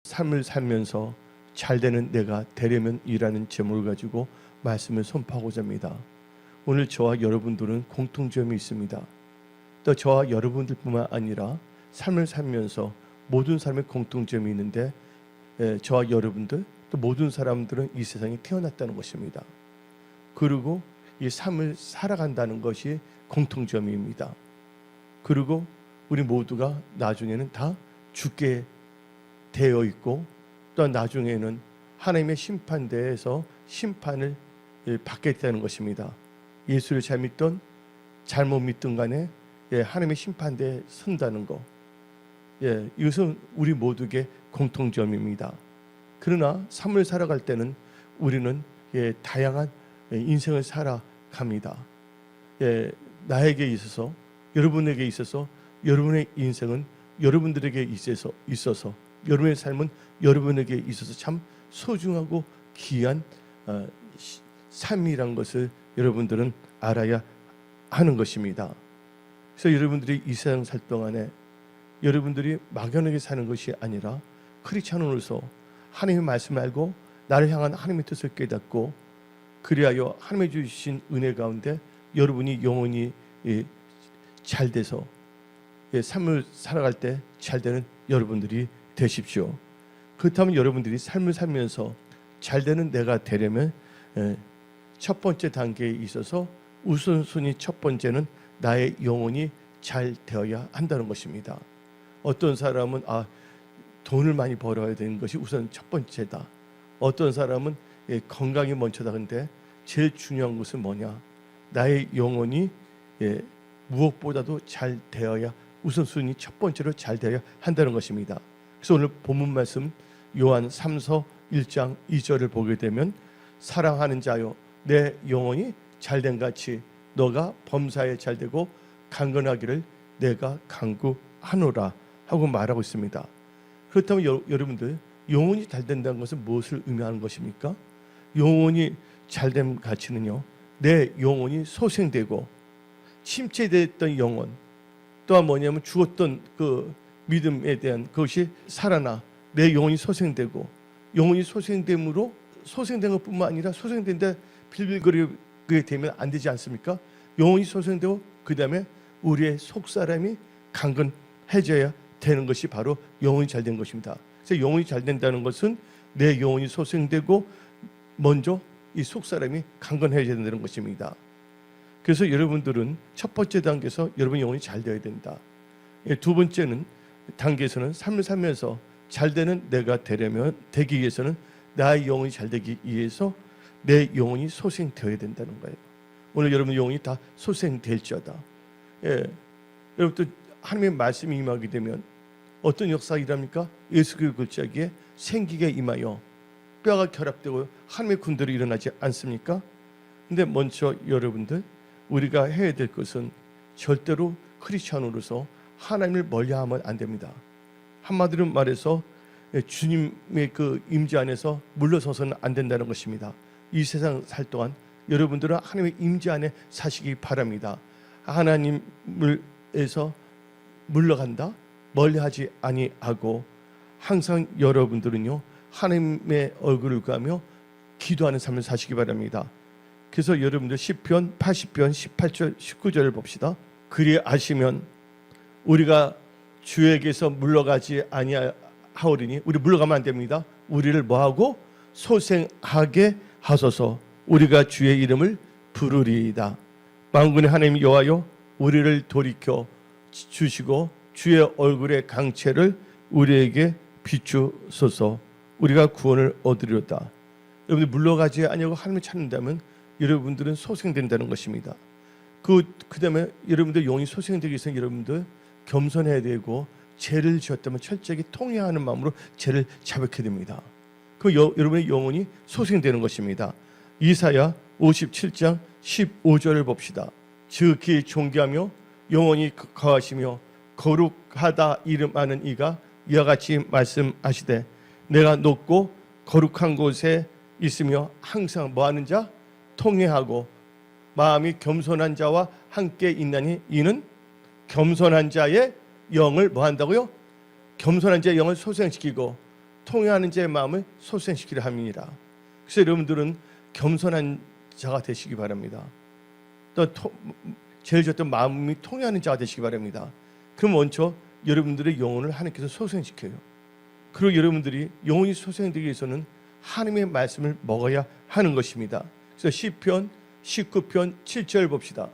삶을 살면서 잘되는 내가 되려면이라는 제목을 가지고 말씀을 선포하고자 합니다. 오늘 저와 여러분들은 공통점이 있습니다. 또 저와 여러분들뿐만 아니라 삶을 살면서 모든 삶의 공통점이 있는데, 저와 여러분들 또 모든 사람들은 이 세상에 태어났다는 것입니다. 그리고 이 삶을 살아간다는 것이 공통점입니다. 그리고 우리 모두가 나중에는 다 죽게 되어 있고, 또 나중에는 하나님의 심판대에서 심판을 받게 되는 것입니다. 예수를 잘 믿던 잘못 믿든 간에 하나님의 심판대에 선다는 것, 이것은 우리 모두의 공통점입니다. 그러나 삶을 살아갈 때는 우리는 다양한 인생을 살아갑니다. 나에게 있어서, 여러분에게 있어서, 여러분의 인생은 여러분들에게 있어서 여러분의 삶은 여러분에게 있어서 참 소중하고 귀한 삶이란 것을 여러분들은 알아야 하는 것입니다. 그래서 여러분들이 이 세상 살 동안에 여러분들이 막연하게 사는 것이 아니라 크리스찬으로서 하나님의 말씀을 알고 나를 향한 하나님의 뜻을 깨닫고, 그리하여 하나님의 주신 은혜 가운데 여러분이 영혼이 잘 돼서 삶을 살아갈 때 잘 되는 여러분들이 되십시오. 그렇다면 여러분들이 삶을 살면서 잘 되는 내가 되려면 첫 번째 단계에 있어서 우선순위 첫 번째는 나의 영혼이 잘 되어야 한다는 것입니다. 어떤 사람은 돈을 많이 벌어야 되는 것이 우선 첫 번째다. 어떤 사람은 건강이 먼저다. 근데 제일 중요한 것은 뭐냐? 나의 영혼이 무엇보다도 잘 되어야, 우선순위 첫 번째로 잘 되어야 한다는 것입니다. 그래서 오늘 본문 말씀 요한 3서 1장 2절을 보게 되면, 사랑하는 자여 내 영혼이 잘된 같이 너가 범사에 잘되고 강건하기를 내가 간구하노라 하고 말하고 있습니다. 그렇다면 여러분들, 영혼이 잘된다는 것은 무엇을 의미하는 것입니까? 영혼이 잘된 가치는요, 내 영혼이 소생되고 침체됐던 영혼, 또한 뭐냐면 죽었던 그 믿음에 대한 그것이 살아나 내 영혼이 소생되고, 영혼이 소생됨으로 소생된 것뿐만 아니라 소생된데 빌빌거리게 되면 안 되지 않습니까? 영혼이 소생되고 그 다음에 우리의 속사람이 강건해져야 되는 것이 바로 영혼이 잘된 것입니다. 그래서 영혼이 잘 된다는 것은 내 영혼이 소생되고 먼저 이 속사람이 강건해져야 된다는 것입니다. 그래서 여러분들은 첫 번째 단계에서 여러분 영혼이 잘 되어야 된다. 두 번째는 단계에서는 삶을 살면서 잘 되는 내가 되기 위해서는 나의 영혼이 잘 되기 위해서 내 영혼이 소생되어야 된다는 거예요. 오늘 여러분 영혼이 다 소생될지어다. 여러분들 하나님의 말씀이 임하게 되면 어떤 역사가 일어납니까? 예수의 글자기에 생기가 임하여 뼈가 결합되고 하나님의 군대로 일어나지 않습니까? 근데 먼저 여러분들, 우리가 해야 될 것은 절대로 크리스찬으로서 하나님을 멀리하면 안 됩니다. 한마디로 말해서 주님의 그 임재 안에서 물러서서는 안 된다는 것입니다. 이 세상 살 동안 여러분들은 하나님의 임재 안에 사시기 바랍니다. 하나님을에서 물러간다, 멀리하지 아니하고 항상 여러분들은요 하나님의 얼굴을 가며 기도하는 삶을 사시기 바랍니다. 그래서 여러분들 시편 80편 18절 19절을 봅시다. 그리하시면 우리가 주에게서 물러가지 아니하오리니, 우리 물러가면 안 됩니다. 우리를 뭐하고 소생하게 하소서. 우리가 주의 이름을 부르리이다. 만군의 하나님 여호와여, 우리를 돌이켜 주시고 주의 얼굴의 강체를 우리에게 비추소서. 우리가 구원을 얻으리로다. 여러분들 물러가지 아니하고 하나님을 찾는다면 여러분들은 소생된다는 것입니다. 그 다음에 여러분들 영이 소생되기 위해서 여러분들 겸손해야 되고, 죄를 지었다면 철저하게 통회하는 마음으로 죄를 자백해야 됩니다. 여러분의 영혼이 소생되는 것입니다. 이사야 57장 15절을 봅시다. 지극히 존귀하며 영원히 거하시며 거룩하다 이름하는 이가 이와 같이 말씀하시되, 내가 높고 거룩한 곳에 있으며 항상 뭐하는 자? 통회하고 마음이 겸손한 자와 함께 있나니, 이는 겸손한 자의 영을 뭐한다고요? 겸손한 자의 영을 소생시키고 통회하는 자의 마음을 소생시키려 함이니라. 그래서 여러분들은 겸손한 자가 되시기 바랍니다. 또 제일 좋던 마음이 통회하는 자가 되시기 바랍니다. 그럼 먼저 여러분들의 영혼을 하나님께서 소생시켜요. 그리고 여러분들이 영혼이 소생되기 위해서는 하나님의 말씀을 먹어야 하는 것입니다. 그래서 시편 19편 7절 봅시다.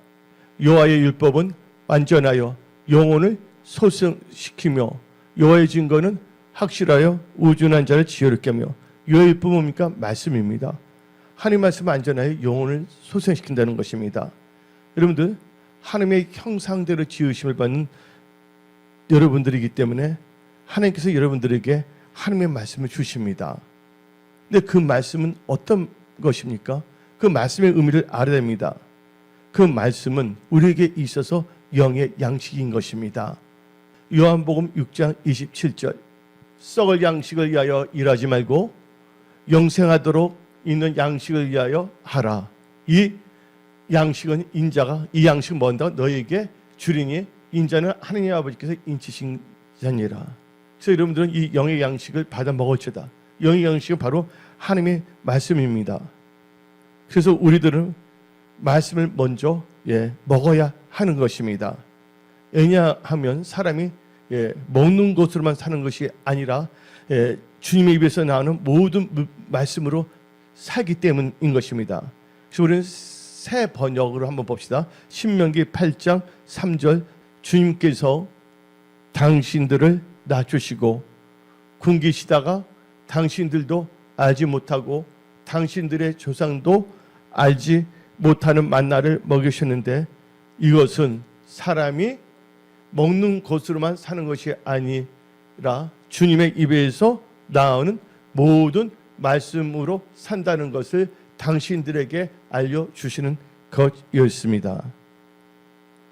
여호와의 율법은 완전하여 영혼을 소생시키며 여호와의 증거는 확실하여 우둔한 자를 지혜롭게 하며. 여호와의 율법은 뭡니까? 말씀입니다. 하나님 말씀 완전하여 영혼을 소생시킨다는 것입니다. 여러분들 하나님의 형상대로 지으심을 받는 여러분들이기 때문에 하나님께서 여러분들에게 하나님의 말씀을 주십니다. 근데 그 말씀은 어떤 것입니까? 그 말씀의 의미를 알아야 됩니다. 그 말씀은 우리에게 있어서 영의 양식인 것입니다. 요한복음 6장 27절 썩을 양식을 위하여 일하지 말고 영생하도록 있는 양식을 위하여 하라. 이 양식은 인자가 이 양식은 뭔가 너에게 주리니 인자는 하느님 아버지께서 인치신 자니라. 그래서 여러분들은 이 영의 양식을 받아 먹을지어다. 영의 양식은 바로 하나님의 말씀입니다. 그래서 우리들은 말씀을 먼저 먹어야 하는 것입니다. 왜냐하면 사람이 먹는 것으로만 사는 것이 아니라 주님의 입에서 나오는 모든 말씀으로 살기 때문인 것입니다. 그래서 우리는 새 번역으로 한번 봅시다. 신명기 8장 3절 주님께서 당신들을 낮추시고 굶기시다가 당신들도 알지 못하고 당신들의 조상도 알지 못하는 만나를 먹이셨는데 이것은 사람이 먹는 것으로만 사는 것이 아니라 주님의 입에서 나오는 모든 말씀으로 산다는 것을 당신들에게 알려주시는 것이었습니다.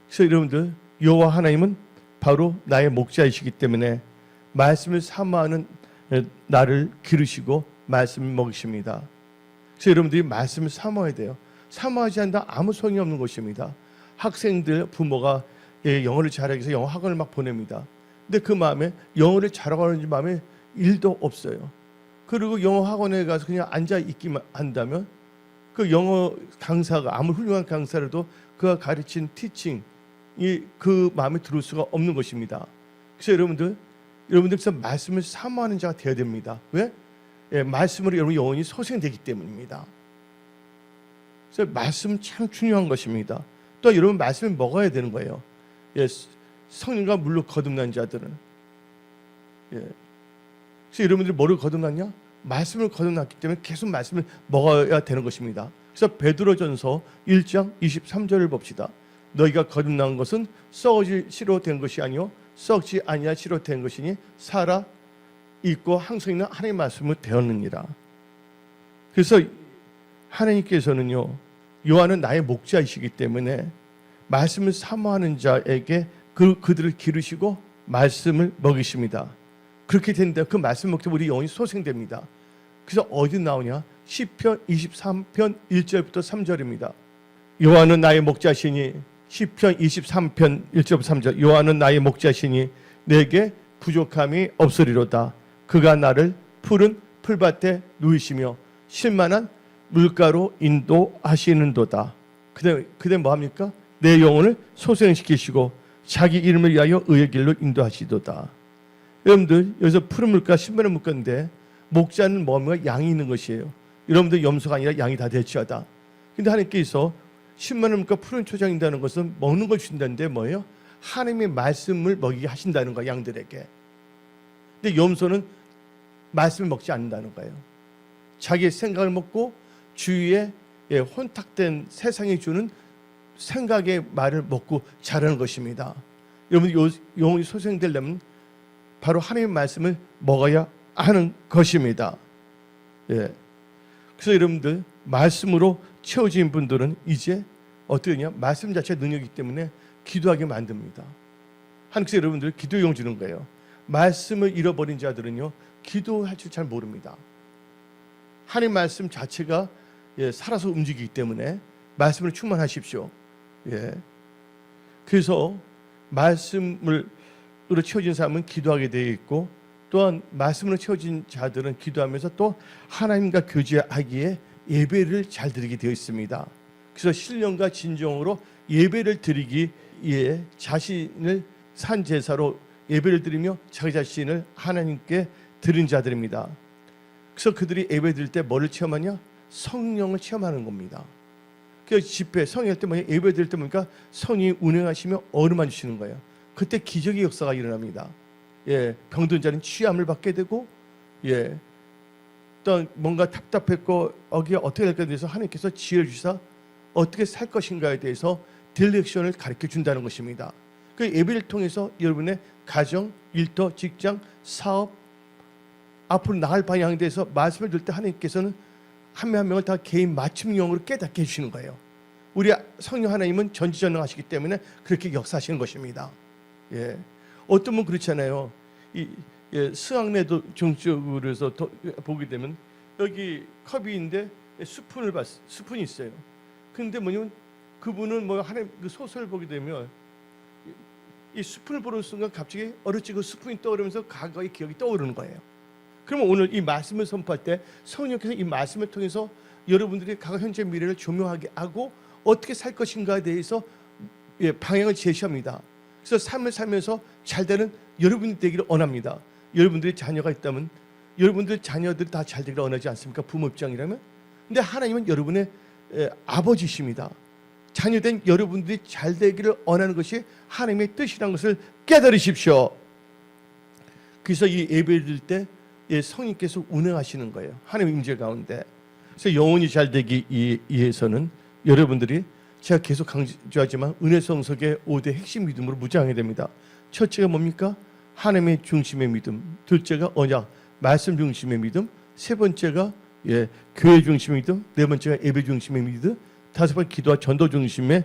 그래서 여러분들 여호와 하나님은 바로 나의 목자이시기 때문에 말씀을 사모하는 나를 기르시고 말씀을 먹이십니다. 그래서 여러분들이 말씀을 사모해야 돼요. 사모하지 않는다 아무 소용이 없는 것입니다. 학생들 부모가 영어를 잘하기 위해서 영어 학원을 막 보냅니다. 근데 그 마음에 영어를 잘하고 하는 마음에 일도 없어요. 그리고 영어 학원에 가서 그냥 앉아 있기만 한다면 그 영어 강사가 아무리 훌륭한 강사라도 그가 가르친 티칭이 그 마음에 들어올 수가 없는 것입니다. 그래서 여러분들께서 말씀을 사모하는 자가 되어야 됩니다. 왜? 말씀으로 여러분 영혼이 소생되기 때문입니다. 그래서 말씀은 참 중요한 것입니다. 또 여러분 말씀을 먹어야 되는 거예요. 성령과 물로 거듭난 자들은 그래서 여러분들이 뭐를 거듭났냐? 말씀을 거듭났기 때문에 계속 말씀을 먹어야 되는 것입니다. 그래서 베드로전서 1장 23절을 봅시다. 너희가 거듭난 것은 썩어질 씨로 된 것이 아니요 썩지 아니할 씨로 된 것이니 살아 있고 항상 있는 하나님의 말씀을 되었느니라. 그래서 하나님께서는요 요한은 나의 목자이시기 때문에 말씀을 사모하는 자에게 그들을 기르시고 말씀을 먹이십니다. 그렇게 된다. 그 말씀 먹다 우리 영혼이 소생됩니다. 그래서 어디 나오냐? 시편 23편 1절부터 3절입니다. 여호와는 나의 목자시니 시편 23편 1절부터 3절 여호와는 나의 목자시니 내게 부족함이 없으리로다. 그가 나를 푸른 풀밭에 누이시며 쉴만한 물가로 인도하시는도다. 그다음에 뭐합니까? 내 영혼을 소생시키시고 자기 이름을 위하여 의의 길로 인도하시도다. 여러분들 여기서 푸른 물가 신바람 물가인데 목자는 뭐면 양이 있는 것이에요. 여러분들 염소가 아니라 양이 다 될지어다. 근데 하나님께서 신바람 물가 푸른 초장인다는 것은 먹는 걸 주신다는데 뭐예요? 하나님의 말씀을 먹이게 하신다는 거야 양들에게. 근데 염소는 말씀을 먹지 않는다는 거예요. 자기의 생각을 먹고 주위에 혼탁된 세상이 주는 생각의 말을 먹고 자라는 것입니다. 여러분 영혼이 소생되려면 바로 하나님의 말씀을 먹어야 하는 것입니다. 그래서 여러분들 말씀으로 채워진 분들은 이제 어떻게 되냐? 말씀 자체가 능력이기 때문에 기도하게 만듭니다. 하나님께서 여러분들 기도의 영 주는 거예요. 말씀을 잃어버린 자들은요 기도할 줄 잘 모릅니다. 하나님 말씀 자체가 살아서 움직이기 때문에 말씀을 충만하십시오. 그래서 말씀으로 채워진 사람은 기도하게 되어 있고 또한 말씀으로 채워진 자들은 기도하면서 또 하나님과 교제하기에 예배를 잘 드리게 되어 있습니다. 그래서 신령과 진정으로 예배를 드리기에 자신을 산 제사로 예배를 드리며 자기 자신을 하나님께 드린 자들입니다. 그래서 그들이 예배 드릴 때 뭐를 체험하냐? 성령을 체험하는 겁니다. 그 집회 성령 때 뭐냐? 예배 드릴 때 보니까 성령이 운행하시며 어루만 주시는 거예요. 그때 기적의 역사가 일어납니다. 예, 병든 자는 취함을 받게 되고, 예, 또 뭔가 답답했고 여기에 어떻게 될까에 대해서 하나님께서 지혜를 주시사 어떻게 살 것인가에 대해서 딜렉션을 가르쳐 준다는 것입니다. 그 예배를 통해서 여러분의 가정, 일터, 직장, 사업 앞으로 나갈 방향에 대해서 말씀을 들을 때 하나님께서는 한 명 한 명을 다 개인 맞춤형으로 깨닫게 해주시는 거예요. 우리 성령 하나님은 전지전능하시기 때문에 그렇게 역사하시는 것입니다. 예, 어떤 분 그렇잖아요. 예, 수학내도 종적으로 해서 보게 되면 여기 컵인데 스푼이 있어요. 근데 뭐냐면 그분은 뭐 하나님 그 소설을 보게 되면 이 스푼을 보는 순간 갑자기 어렸지 그 스푼이 떠오르면서 과거의 기억이 떠오르는 거예요. 그러면 오늘 이 말씀을 선포할 때 성령께서 이 말씀을 통해서 여러분들이 과거, 현재, 미래를 조명하게 하고 어떻게 살 것인가에 대해서 예, 방향을 제시합니다. 그래서 삶을 살면서 잘되는 여러분이 되기를 원합니다. 여러분들이 자녀가 있다면 여러분들 자녀들이 다 잘 되기를 원하지 않습니까? 부모 입장이라면. 근데 하나님은 여러분의 아버지십니다. 자녀된 여러분들이 잘 되기를 원하는 것이 하나님의 뜻이라는 것을 깨달으십시오. 그래서 이 예배를 드릴 때 성령께서 운행하시는 거예요. 하나님의 임재 가운데. 그래서 영혼이 잘 되기 위해서는 여러분들이 제가 계속 강조하지만 은혜 성석의 5대 핵심 믿음으로 무장해야 됩니다. 첫째가 뭡니까? 하나님의 중심의 믿음. 둘째가 언약, 말씀 중심의 믿음. 세 번째가 교회 중심의 믿음. 네 번째가 예배 중심의 믿음. 다섯 번째 기도와 전도 중심의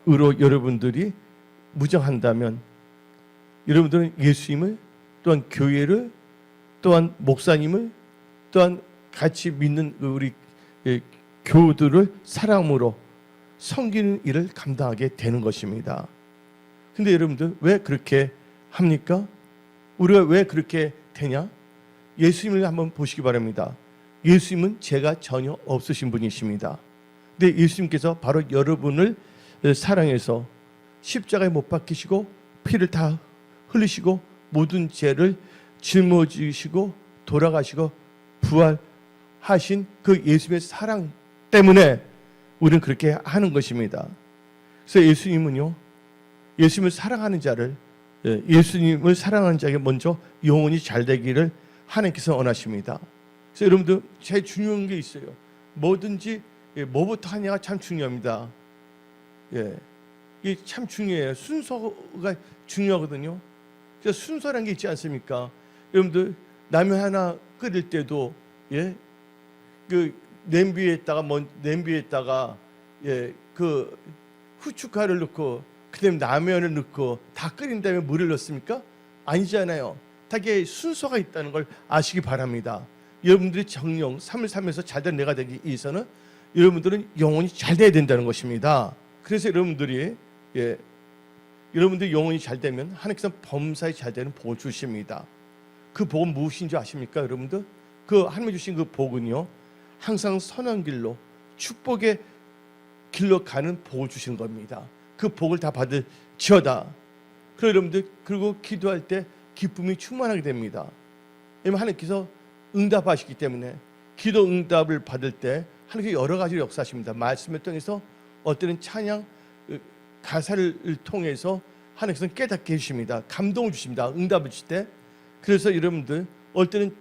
으로 여러분들이 무장한다면 여러분들은 예수님을 또한 교회를 또한 목사님을 또한 같이 믿는 우리 교우들을 사랑으로 섬기는 일을 감당하게 되는 것입니다. 근데 여러분들 왜 그렇게 합니까? 우리가 왜 그렇게 되냐? 예수님을 한번 보시기 바랍니다. 예수님은 죄가 전혀 없으신 분이십니다. 근데 예수님께서 바로 여러분을 사랑해서 십자가에 못 박히시고 피를 다 흘리시고 모든 죄를 짊어지시고 돌아가시고 부활하신 그 예수님의 사랑 때문에 우리는 그렇게 하는 것입니다. 그래서 예수님은요, 예수님을 사랑하는 자를, 예수님을 사랑하는 자에게 먼저 영혼이 잘 되기를 하나님께서 원하십니다. 그래서 여러분들 제일 중요한 게 있어요. 뭐든지 뭐부터 하냐가 참 중요합니다. 이게 참 중요해요. 순서가 중요하거든요. 그래서 순서라는 게 있지 않습니까? 여러분들 라면 하나 끓일 때도 그 냄비에다가 그 후춧가루를 넣고 그다음에 라면을 넣고 다 끓인 다음에 물을 넣습니까? 아니잖아요. 되게 순서가 있다는 걸 아시기 바랍니다. 여러분들이 정령 삶을 살면서 잘된 내가 되기 위해서는 여러분들은 영혼이 잘 돼야 된다는 것입니다. 그래서 여러분들이 영혼이 잘 되면 하나님께서 범사에 잘 되는 복을 주십니다. 그 복은 무엇인지 아십니까, 여러분들? 그 하나님이 주신 그 복은요, 항상 선한 길로 축복의 길로 가는 복을 주시는 겁니다. 그 복을 다 받을지어다. 그리고 여러분들 그리고 기도할 때 기쁨이 충만하게 됩니다. 왜냐하면 하나님께서 응답하시기 때문에 기도 응답을 받을 때 하나님께서 여러 가지로 역사하십니다. 말씀을 통해서 어때는 찬양 가사를 통해서 하나님께서는 깨닫게 해주십니다. 감동을 주십니다. 응답을 주실 때. 그래서 여러분들 어떨 때는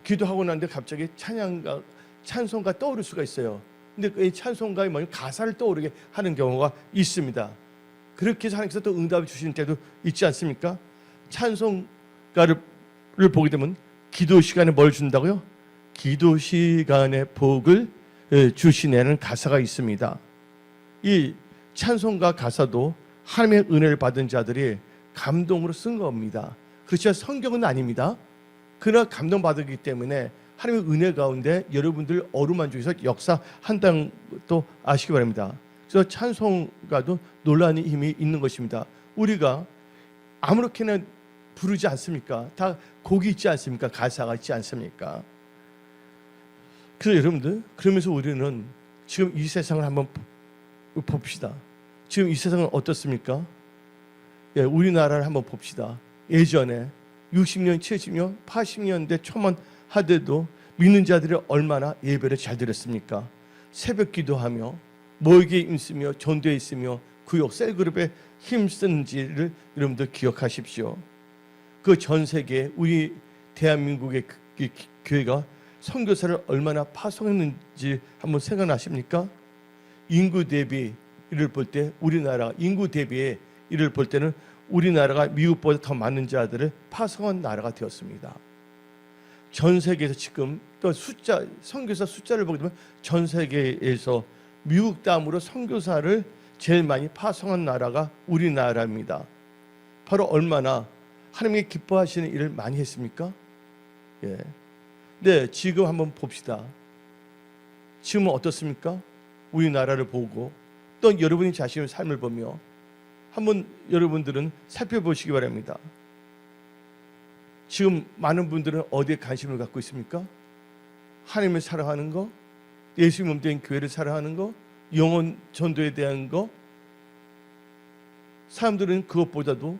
기도하고 나는데 갑자기 찬송가 떠오를 수가 있어요. 근데 그 찬송가의 뭐냐 가사를 떠오르게 하는 경우가 있습니다. 그렇게 해서 하나님께서 또 응답을 주시는 때도 있지 않습니까? 찬송가를 보게 되면 기도 시간에 뭘 준다고요? 기도 시간에 복을 주시네는 가사가 있습니다. 이 찬송가 가사도 하나님의 은혜를 받은 자들이 감동으로 쓴 겁니다. 그렇지만 성경은 아닙니다. 그러나 감동받기 때문에 하나님의 은혜 가운데 여러분들 어루만족에서 역사한다는 것도 아시기 바랍니다. 그래서 찬송가도 논란의 힘이 있는 것입니다. 우리가 아무렇게나 부르지 않습니까? 다 곡이 있지 않습니까? 가사가 있지 않습니까? 그래서 여러분들, 그러면서 우리는 지금 이 세상을 한번 봅시다. 지금 이 세상은 어떻습니까? 예, 우리나라를 한번 봅시다. 예전에 60년, 70년, 80년대 초만 하더라도 믿는 자들이 얼마나 예배를 잘 드렸습니까? 새벽 기도하며 모이게 있으며 전도에 있으며 구역 셀그룹에 힘쓰는지를 여러분들 기억하십시오. 그 전 세계 우리 대한민국의 교회가 선교사를 얼마나 파송했는지 한번 생각나십니까? 인구 대비 이를 볼 때 우리나라 인구 대비에 이를 볼 때는 우리나라가 미국보다 더 많은 자들을 파송한 나라가 되었습니다. 전 세계에서 지금 또 선교사 숫자를 보게 되면 전 세계에서 미국 다음으로 선교사를 제일 많이 파송한 나라가 우리나라입니다. 바로 얼마나 하나님이 기뻐하시는 일을 많이 했습니까? 예. 네, 지금 한번 봅시다. 지금은 어떻습니까? 우리나라를 보고 또 여러분이 자신의 삶을 보며 한번 여러분들은 살펴보시기 바랍니다. 지금 많은 분들은 어디에 관심을 갖고 있습니까? 하나님을 사랑하는 거, 예수님 몸된 교회를 사랑하는 거, 영혼 전도에 대한 거. 사람들은 그것보다도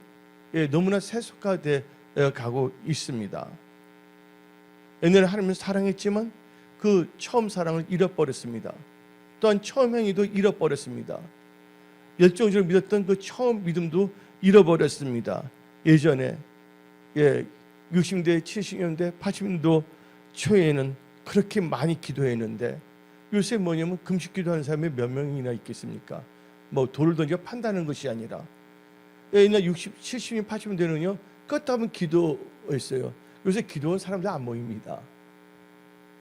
너무나 세속화되어 가고 있습니다. 옛날에 하나님을 사랑했지만 그 처음 사랑을 잃어버렸습니다. 또한 처음 행위도 잃어버렸습니다. 열정적으로 믿었던 그 처음 믿음도 잃어버렸습니다. 예전에 60년대, 70년대, 80년대 초에는 그렇게 많이 기도했는데 요새 뭐냐면 금식 기도하는 사람이 몇 명이나 있겠습니까? 뭐 돌을 던져 판다는 것이 아니라 옛날 60, 70년, 80년대는요 껐다면 기도했어요. 요새 기도한 사람들 안 모입니다.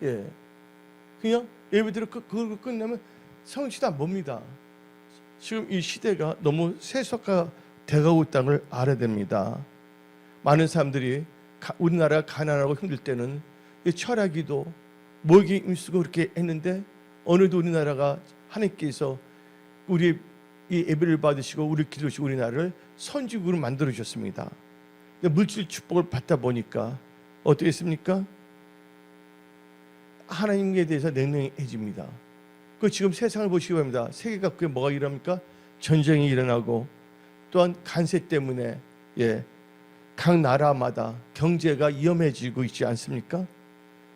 예, 그냥 예배드려 그걸 끝내면 성취도 안 봅니다. 지금 이 시대가 너무 세속화 돼가고 있다는 걸 알아야 됩니다. 많은 사람들이 우리나라가 가난하고 힘들 때는 철학기도 모이게 힘쓰고 그렇게 했는데 어느덧 우리나라가 하나님께서 우리 이 예배를 받으시고 우리 기도시고 우리나라를 선지국으로 만들어 주셨습니다. 물질 축복을 받다 보니까 어떻게 했습니까? 하나님에 대해서 냉랭해집니다. 그 지금 세상을 보시기 바랍니다. 세계가 그게 뭐가 일어납니까? 전쟁이 일어나고 또한 간세 때문에 각 나라마다 경제가 위험해지고 있지 않습니까?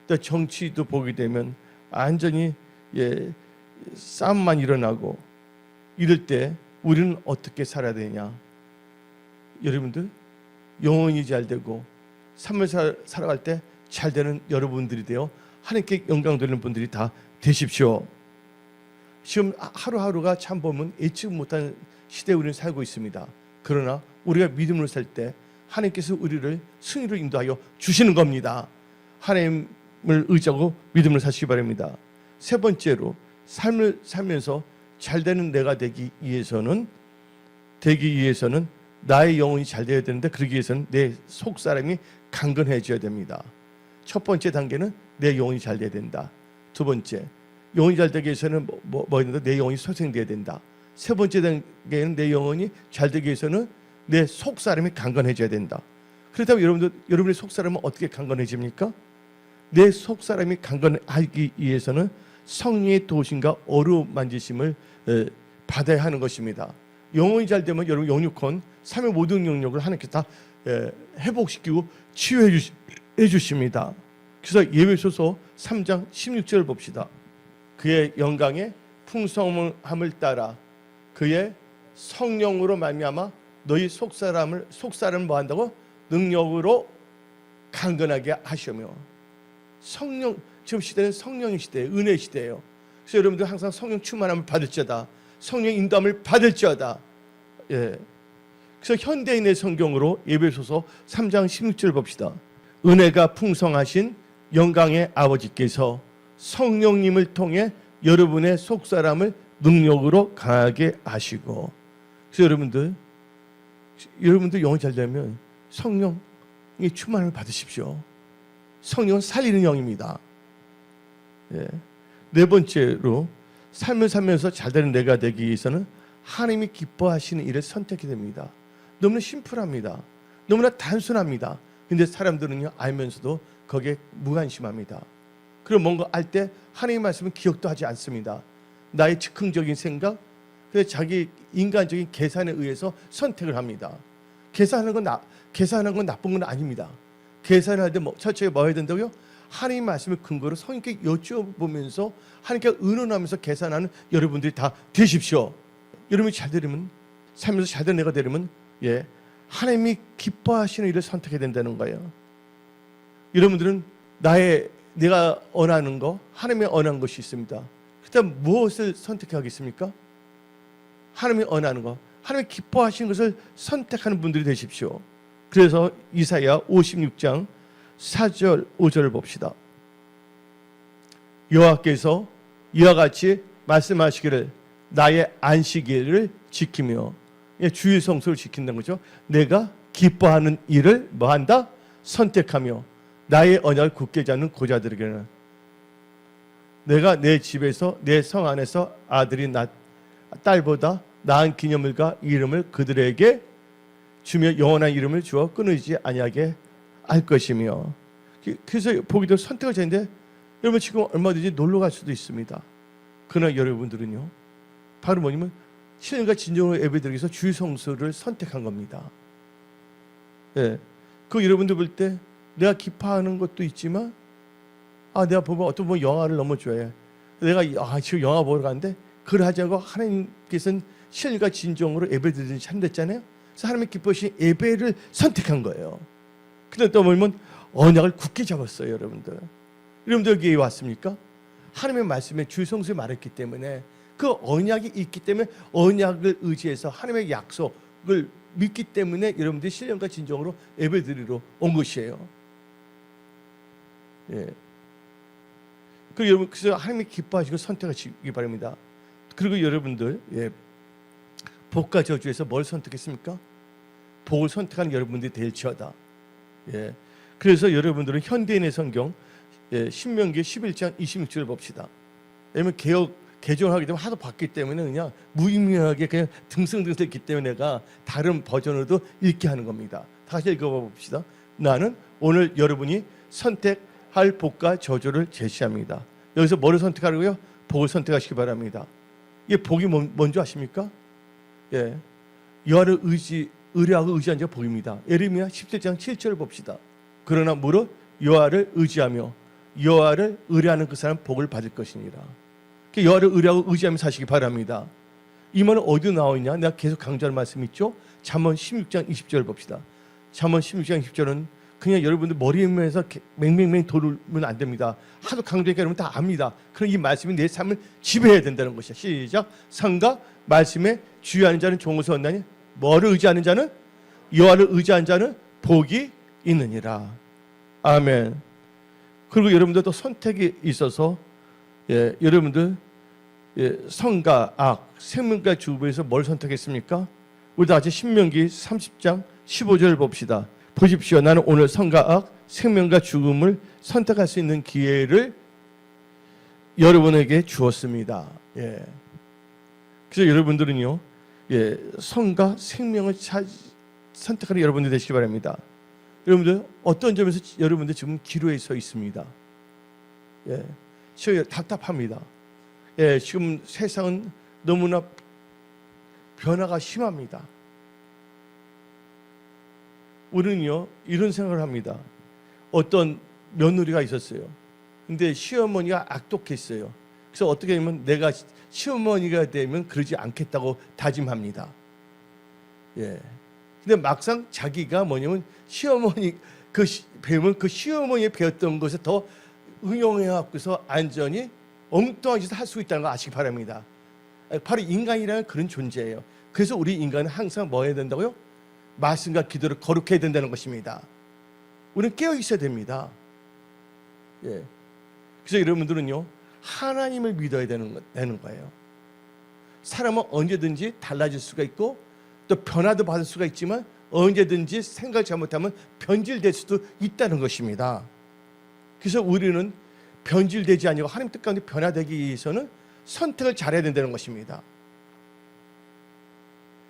또 정치도 보게 되면 완전히 싸움만 일어나고 이럴 때 우리는 어떻게 살아야 되냐? 여러분들 영혼이 잘 되고 삶을 살아갈 때 잘 되는 여러분들이 되어 하나님께 영광 돌리는 분들이 다 되십시오. 지금 하루하루가 참 보면 예측 못한 시대에 우리는 살고 있습니다. 그러나 우리가 믿음으로 살 때 하나님께서 우리를 승리로 인도하여 주시는 겁니다. 하나님을 의지하고 믿음을 사시기 바랍니다. 세 번째로 삶을 살면서 잘 되는 내가 되기 위해서는 나의 영혼이 잘 되어야 되는데 그러기 위해서는 내 속사람이 강건해져야 됩니다. 첫 번째 단계는 내 영혼이 잘 돼야 된다. 두 번째, 영혼이 잘 되기 위해서는 뭐였는데 내 영혼이 소생돼야 된다. 세 번째 단계는 내 영혼이 잘 되기 위해서는 내 속사람이 강건해져야 된다. 그렇다면 여러분의 속사람은 어떻게 강건해집니까? 내 속사람이 강건하기 위해서는 성령의 도우심과 어루만지심을 받아야 하는 것입니다. 영혼이 잘 되면 여러분 영육혼 삶의 모든 영역을 하나님께서 다 회복시키고 치유해 주십니다. 그래서 예배소서 3장 16절을 봅시다. 그의 영광의 풍성함을 따라 그의 성령으로 말미암아 너희 속사람을 뭐 한다고? 능력으로 강건하게 하시며. 성령, 지금 시대는 성령의 시대예요. 은혜 시대예요. 그래서 여러분들 항상 성령 충만함을 받을지어다. 성령 인도함을 받을지어다. 그래서 현대인의 성경으로 예배소서 3장 16절 봅시다. 은혜가 풍성하신 영광의 아버지께서 성령님을 통해 여러분의 속사람을 능력으로 강하게 하시고. 그래서 여러분들 영이 잘 되면 성령의 충만을 받으십시오. 성령은 살리는 영입니다. 네 번째로 삶을 살면서 잘 되는 내가 되기 위해서는 하나님이 기뻐하시는 일을 선택해야 됩니다. 너무나 심플합니다. 너무나 단순합니다. 근데 사람들은요 알면서도 거기에 무관심합니다. 그리고 뭔가 알 때 하나님의 말씀은 기억도 하지 않습니다. 나의 즉흥적인 생각, 그래서 자기 인간적인 계산에 의해서 선택을 합니다. 계산하는 건 나쁜 건 아닙니다. 계산할 때 철저히 뭐 해야 된다고요? 하나님의 말씀을 근거로 성령께 여쭤보면서 하나님께 의논하면서 계산하는 여러분들이 다 되십시오. 여러분이 잘 되려면, 삶에서 잘 되는 애가 되려면 하나님이 기뻐하시는 일을 선택해야 된다는 거예요. 여러분들은 내가 원하는 거, 하나님이 원하는 것이 있습니다. 그다음 무엇을 선택하겠습니까? 하나님이 원하는 거, 하나님이 기뻐하시는 것을 선택하는 분들이 되십시오. 그래서 이사야 56장 4절 5절을 봅시다. 여호와께서 이와 같이 말씀하시기를 나의 안식일을 지키며, 주의 성소를 지킨다는 거죠. 내가 기뻐하는 일을 뭐한다? 선택하며 나의 언약을 굳게 잡는 고자들에게는 내가 내 집에서 내 성 안에서 아들이 딸보다 나은 기념물과 이름을 그들에게 주며 영원한 이름을 주어 끊이지 아니하게 할 것이며. 그래서 보기도 선택을 했는데 여러분 지금 얼마든지 놀러 갈 수도 있습니다. 그러나 여러분들은요 바로 뭐냐면 신과 진정으로 예배드리기 위해서 주의 성소를 선택한 겁니다. 그 여러분들 볼 때 내가 기뻐하는 것도 있지만 내가 보면 어떤 분 영화를 너무 좋아해. 내가 지금 영화 보러 가는데 그걸 하지 않고 하나님께서는 신과 진정으로 예배드리는 참됐잖아요. 그래서 하나님의 기뻐하신 예배를 선택한 거예요. 근데 또 보면 언약을 굳게 잡았어요. 여러분들 여기에 왔습니까? 하나님의 말씀에 주의 성소에 말했기 때문에 그 언약이 있기 때문에 언약을 의지해서 하나님의 약속을 믿기 때문에 여러분들이 신령과 진정으로 예배드리러 온 것이에요. 여러분 그래서 하나님이 기뻐하시고 선택하시기 바랍니다. 그리고 여러분들 복과 저주에서 뭘 선택했습니까? 복을 선택한 여러분들이 될지어다. 그래서 여러분들은 현대인의 성경 신명기 11장 26절을 봅시다. 왜냐면 개정하기 때문에 하도 봤기 때문에 그냥 무의미하게 그냥 등승등승했기 때문에 내가 다른 버전으로도 읽게 하는 겁니다. 다시 읽어봅시다. 나는 오늘 여러분이 선택할 복과 저주를 제시합니다. 여기서 뭐를 선택하려고요? 복을 선택하시기 바랍니다. 이게 복이 뭔지 아십니까? 여호와를 의뢰하고 의지한 자가 복입니다. 예레미야 17장 7절을 봅시다. 그러나 무릇 여호와를 의지하며 여호와를 의뢰하는 그 사람 복을 받을 것이니라. 여호와를 의뢰하고 의지하며 사시기 바랍니다. 이 말은 어디에 나와 있냐? 내가 계속 강조할 말씀 있죠? 잠언 16장 20절을 봅시다. 잠언 16장 20절은 그냥 여러분들 머리에서 맹맹맹 돌면 안 됩니다. 하도 강조하니까 여러분 다 압니다. 그럼 이 말씀이 내 삶을 지배해야 된다는 것이야. 시작. 성과 말씀에 주의하는 자는 종을 얻나니 뭐를 의지하는 자는 여호와를 의지하는 자는 복이 있느니라. 아멘. 그리고 여러분들도 선택이 있어서 여러분들 성과 악, 생명과 죽음에서 뭘 선택했습니까? 우리 다 같이 신명기 30장 15절을 봅시다. 보십시오. 나는 오늘 성과 악, 생명과 죽음을 선택할 수 있는 기회를 여러분에게 주었습니다. 그래서 여러분들은요, 성과 생명을 선택하는 여러분들 되시기 바랍니다. 여러분들 어떤 점에서 여러분들 지금 기로에 서 있습니다. 답답합니다. 지금 세상은 너무나 변화가 심합니다. 우리는요 이런 생각을 합니다. 어떤 며느리가 있었어요. 근데 시어머니가 악독했어요. 그래서 어떻게 하면 내가 시어머니가 되면 그러지 않겠다고 다짐합니다. 근데 막상 자기가 뭐냐면 시어머니 배우면 그 시어머니에 배웠던 것에 더 응용해 갖고서 안전히 엉뚱한 짓을 할 수 있다는 거 아시기 바랍니다. 바로 인간이라는 그런 존재예요. 그래서 우리 인간은 항상 뭐 해야 된다고요? 말씀과 기도를 거룩해야 된다는 것입니다. 우리는 깨어 있어야 됩니다. 그래서 여러분들은요 하나님을 믿어야 되는 거예요. 사람은 언제든지 달라질 수가 있고 또 변화도 받을 수가 있지만 언제든지 생각을 잘못하면 변질될 수도 있다는 것입니다. 그래서 우리는 변질되지 아니고 하나님 뜻 가운데 변화되기 위해서는 선택을 잘해야 된다는 것입니다.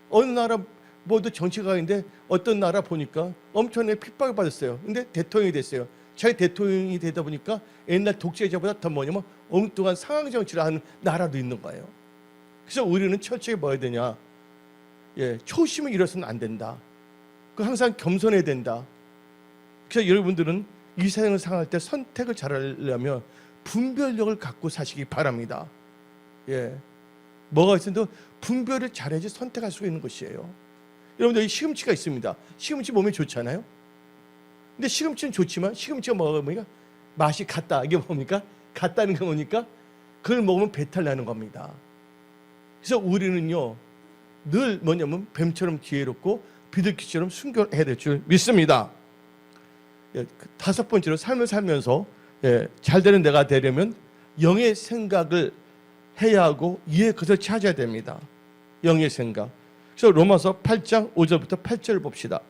어느 나라 모두 정치가인데 어떤 나라 보니까 엄청나게 핍박을 받았어요. 근데 대통령이 됐어요. 자기 대통령이 되다 보니까 옛날 독재자보다 더 뭐냐면 엉뚱한 상황 정치를 하는 나라도 있는 거예요. 그래서 우리는 철저히 뭐 해야 되냐? 초심을 잃어서는 안 된다. 항상 겸손해야 된다. 그래서 여러분들은 이 세상을 살아갈 때 선택을 잘하려면 분별력을 갖고 사시기 바랍니다. 뭐가 있어도 분별을 잘해야지 선택할 수가 있는 것이에요. 여러분들 여기 시금치가 있습니다. 시금치 몸에 좋잖아요. 근데 시금치는 좋지만 시금치가 먹으면 맛이 같다. 이게 뭡니까? 같다는 게 뭡니까? 그걸 먹으면 배탈 나는 겁니다. 그래서 우리는요 늘 뭐냐면 뱀처럼 지혜롭고 비둘기처럼 순결해야 될 줄 믿습니다. 다섯 번째로 삶을 살면서 잘 되는 내가 되려면 영의 생각을 해야 하고 이해 그것을 찾아야 됩니다. 영의 생각. 그래서 로마서 8장 5절부터 8절 봅시다.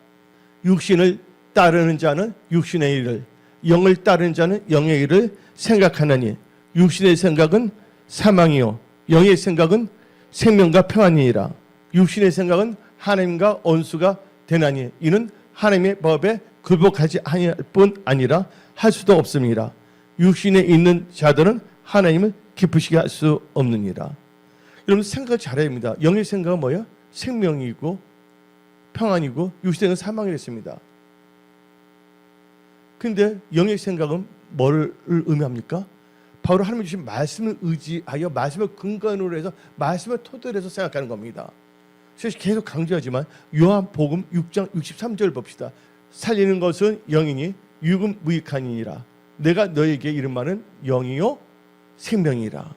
육신을 따르는 자는 육신의 일을, 영을 따르는 자는 영의 일을 생각하나니 육신의 생각은 사망이요 영의 생각은 생명과 평안이니라. 육신의 생각은 하나님과 원수가 되나니 이는 하나님의 법에 굴복하지 아니할 뿐 아니라 할 수도 없습니다. 육신에 있는 자들은 하나님을 기쁘시게 할 수 없느니라. 여러분 생각 잘해야 합니다. 영의 생각은 뭐예요? 생명이고 평안이고 육신의 생각은 사망이랬습니다. 근데 영의 생각은 뭐를 의미합니까? 바로 하나님 주신 말씀을 의지하여 말씀을 근간으로 해서 말씀을 토대로 해서 생각하는 겁니다. 그래서 계속 강조하지만 요한복음 6장 63절 봅시다. 살리는 것은 영이니 육은 무익하니라. 내가 너에게 이른 말은 영이요 생명이라.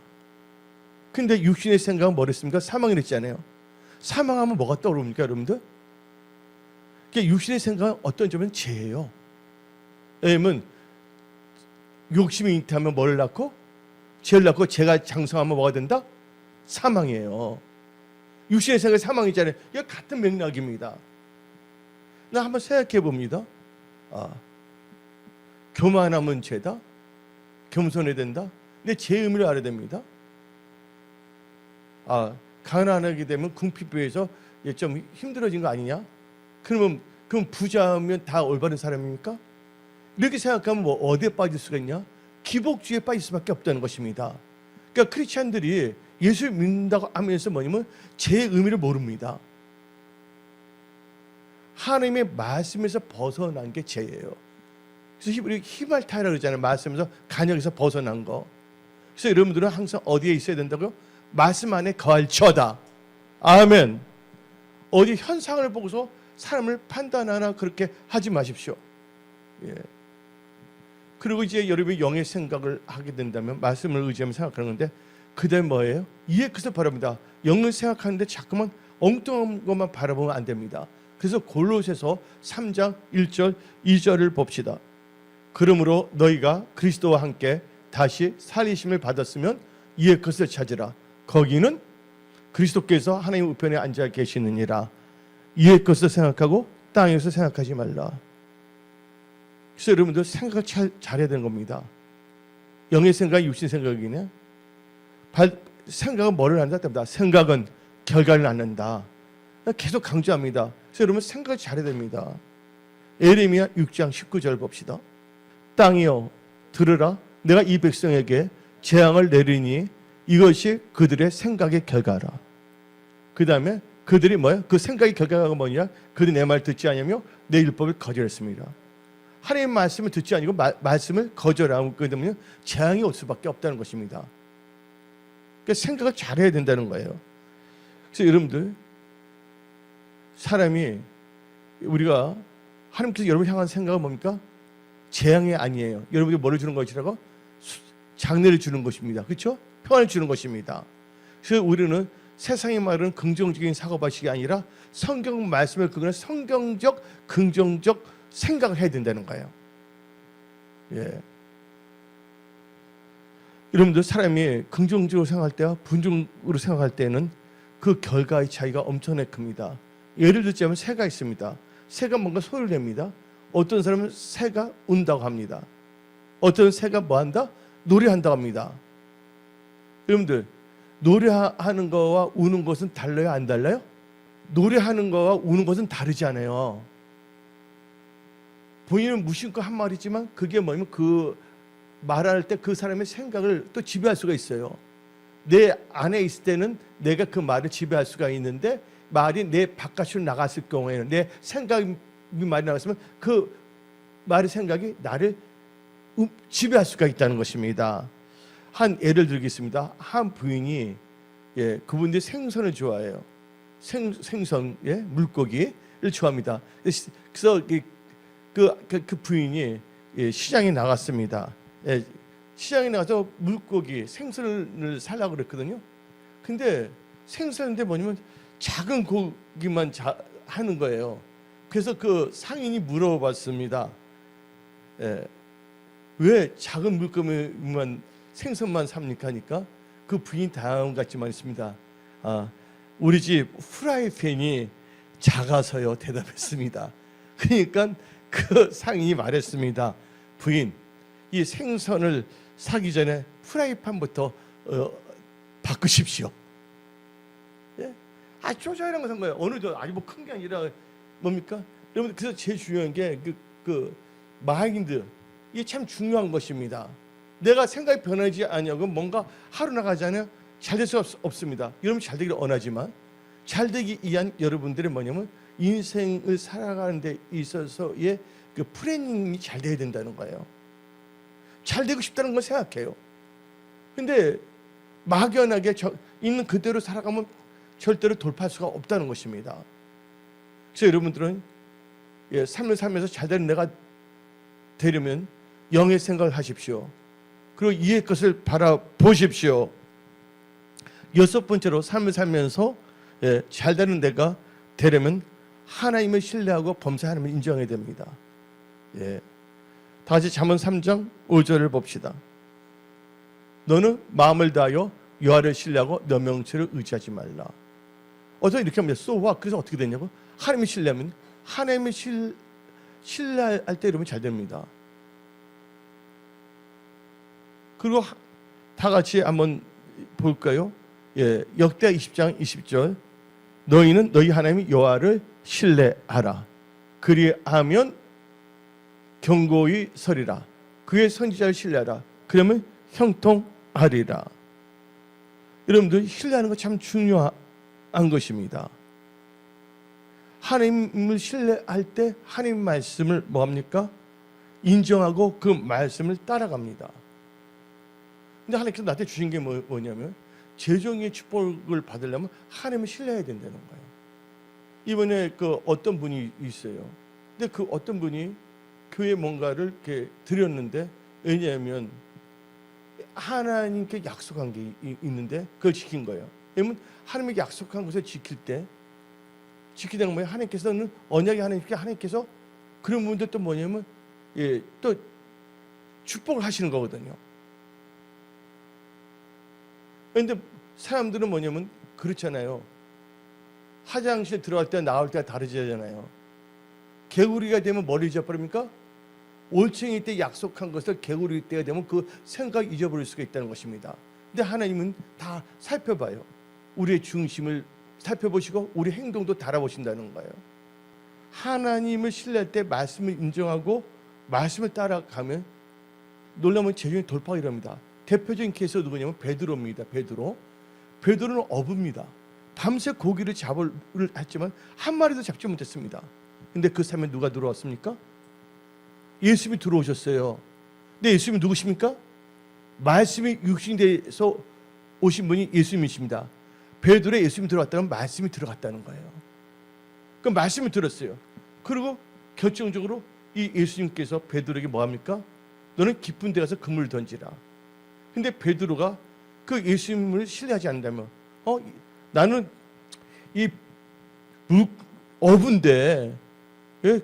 근데 육신의 생각은 뭐랬습니까? 사망이랬잖아요. 사망하면 뭐가 떠오릅니까 여러분들? 그러니까 육신의 생각은 어떤 점은 죄예요. 왜냐면 욕심이 잉태하면 뭘 낳고? 죄를 낳고 죄가 장성하면 뭐가 된다? 사망이에요. 육신의 생각이 사망이잖아요. 이거 같은 맥락입니다. 나 한번 생각해 봅니다. 교만하면 죄다? 겸손해야 된다? 근데 제 의미를 알아야 됩니다. 가난하게 되면 궁핍부에서 좀 힘들어진 거 아니냐? 그럼 부자면 다 올바른 사람입니까? 이렇게 생각하면 뭐 어디에 빠질 수가 있냐? 기복주의에 빠질 수밖에 없다는 것입니다. 그러니까 크리스찬들이 예수를 믿는다고 하면서 뭐냐면 제 의미를 모릅니다. 하나님의 말씀에서 벗어난 게 죄예요. 그래서 우리 히말타야라고 그러잖아요. 말씀에서 간역에서 벗어난 거. 그래서 여러분들은 항상 어디에 있어야 된다고요? 말씀 안에 거할지어다. 아멘. 어디 현상을 보고서 사람을 판단하나 그렇게 하지 마십시오. 그리고 이제 여러분이 영의 생각을 하게 된다면 말씀을 의지하면 생각하는 건데 그다음 뭐예요? 이해 그것을 바랍니다. 영을 생각하는데 자꾸만 엉뚱한 것만 바라보면 안 됩니다. 그래서 골로새서 3장 1절 2절을 봅시다. 그러므로 너희가 그리스도와 함께 다시 살리심을 받았으면 이의 것을 찾으라. 거기는 그리스도께서 하나님 우편에 앉아 계시느니라. 이의 것을 생각하고 땅에서 생각하지 말라. 그래서 여러분들 생각을 잘해야 되는 겁니다. 영의 생각이 육신 생각이냐? 생각은 뭐를 낳는다? 생각은 결과를 낳는다. 계속 강조합니다. 그래서 여러분 생각을 잘해야 됩니다. 예레미야 6장 19절 봅시다. 땅이여 들으라. 내가 이 백성에게 재앙을 내리니 이것이 그들의 생각의 결과라. 그 다음에 그들이 뭐야? 그 생각의 결과가 뭐냐? 그들이 내 말 듣지 않으며 내 율법을 거절했습니다. 하나님의 말씀을 듣지 않고 말씀을 거절하고 그러면 재앙이 올 수밖에 없다는 것입니다. 그러니까 생각을 잘해야 된다는 거예요. 그래서 여러분들 사람이 우리가 하나님께서 여러분 향한 생각은 뭡니까? 재앙이 아니에요. 여러분에게 뭐를 주는 것이라고? 장래를 주는 것입니다. 그렇죠? 평안을 주는 것입니다. 그래서 우리는 세상의 말은 긍정적인 사고방식이 아니라 성경 말씀을 그거는 성경적 긍정적 생각을 해야 된다는 거예요. 여러분들 사람이 긍정적으로 생각할 때와 부정적으로 생각할 때는 그 결과의 차이가 엄청나게 큽니다. 예를 들자면 새가 있습니다. 새가 뭔가 소리를 냅니다. 어떤 사람은 새가 운다고 합니다. 어떤 새가 뭐한다? 노래한다고 합니다. 여러분들 노래하는 거와 우는 것은 달라요? 안 달라요? 노래하는 거와 우는 것은 다르지 않아요. 본인은 무심코 한 말이지만 그게 뭐냐면 그 말할 때 그 사람의 생각을 또 지배할 수가 있어요. 내 안에 있을 때는 내가 그 말을 지배할 수가 있는데 말이 내 바깥으로 나갔을 경우에는 내 생각이 말이 나갔으면 그 말의 생각이 나를 지배할 수가 있다는 것입니다. 한 예를 들겠습니다. 한 부인이 그분들이 생선을 좋아해요. 생선, 물고기를 좋아합니다. 그래서 그 부인이 시장에 나갔습니다. 시장에 나가서 물고기, 생선을 살라고 그랬거든요. 근데 생선인데 뭐냐면 작은 고기만 하는 거예요. 그래서 그 상인이 물어봤습니다. 왜 작은 물고기만 생선만 삽니까? 하니까 그 부인이 다음 같지만 있습니다. 우리 집 프라이팬이 작아서요. 대답했습니다. 그러니까 그 상인이 말했습니다. 부인, 이 생선을 사기 전에 프라이팬부터 바꾸십시오. 쪼잔한 거 산 거예요. 어느 정도 아니 뭐 큰 게 아니라 뭡니까? 여러분 그래서 제일 중요한 게 그 마인드, 이게 참 중요한 것입니다. 내가 생각이 변하지 않냐고 뭔가 하루 나가잖아요. 잘 될 수 없습니다. 여러분 잘 되기를 원하지만 잘 되기 위한 여러분들의 뭐냐면 인생을 살아가는 데 있어서의 그 플래닝이 잘 돼야 된다는 거예요. 잘 되고 싶다는 걸 생각해요. 근데 막연하게 있는 그대로 살아가면 절대로 돌파할 수가 없다는 것입니다. 그래서 여러분들은 삶을 살면서 잘 되는 내가 되려면 영의 생각을 하십시오. 그리고 이의 것을 바라보십시오. 여섯 번째로 삶을 살면서 잘 되는 내가 되려면 하나님을 신뢰하고 범사 하나님을 인정해야 됩니다. 다 같이 잠언 3장 5절을 봅시다. 너는 마음을 다하여 여호와를 신뢰하고 너 명철을 의지하지 말라. 어서 이렇게 하면 so what? 그래서 어떻게 되냐고? 하나님을 신뢰하면 하나님을 신뢰할 때 이러면 잘 됩니다. 그리고 다 같이 한번 볼까요? 역대하 20장 20절. 너희는 너희 하나님 여호와를 신뢰하라. 그리하면 경고히 서리라. 그의 선지자를 신뢰하라. 그러면 형통하리라. 여러분들 신뢰하는 거 참 중요한 것입니다. 하나님을 신뢰할 때 하나님 말씀을 뭐합니까? 인정하고 그 말씀을 따라갑니다. 근데 하나님께서 나한테 주신 게 뭐냐면 재정의 축복을 받으려면 하나님을 신뢰해야 된다는 거예요. 이번에 어떤 분이 있어요. 근데 그 어떤 분이 교회에 뭔가를 이렇게 드렸는데, 왜냐하면 하나님께 약속한 게 있는데 그걸 지킨 거예요. 왜냐하면 하나님께 약속한 것을 지킬 때 지키다는 거예요. 하나님께서는 언약의 하나님께서 그런 분들 또 뭐냐면 또 축복을 하시는 거거든요. 그런데 사람들은 뭐냐면 그렇잖아요. 화장실 들어갈 때 나올 때가 다르잖아요. 개구리가 되면 머리 잊어버립니까? 올챙이 때 약속한 것을 개구리 때가 되면 그 생각 잊어버릴 수가 있다는 것입니다. 근데 하나님은 다 살펴봐요. 우리의 중심을 살펴보시고 우리 행동도 달아보신다는 거예요. 하나님을 신뢰할 때 말씀을 인정하고 말씀을 따라가면 놀라면 재정의 돌파가 일어납니다. 대표적인 케이스가 누구냐면 베드로입니다. 베드로는 어부입니다. 밤새 고기를 잡을 했지만 한 마리도 잡지 못했습니다. 근데 그 삶에 누가 들어왔습니까? 예수님이 들어오셨어요. 근데 예수님이 누구십니까? 말씀이 육신돼서 오신 분이 예수님이십니다. 베드로에 예수님이 들어왔다면 말씀이 들어갔다는 거예요. 그 말씀을 들었어요. 그리고 결정적으로 이 예수님께서 베드로에게 뭐합니까? 너는 깊은 데 가서 그물을 던지라. 근데 베드로가 그 예수님을 신뢰하지 않는다면 나는 이 어부인데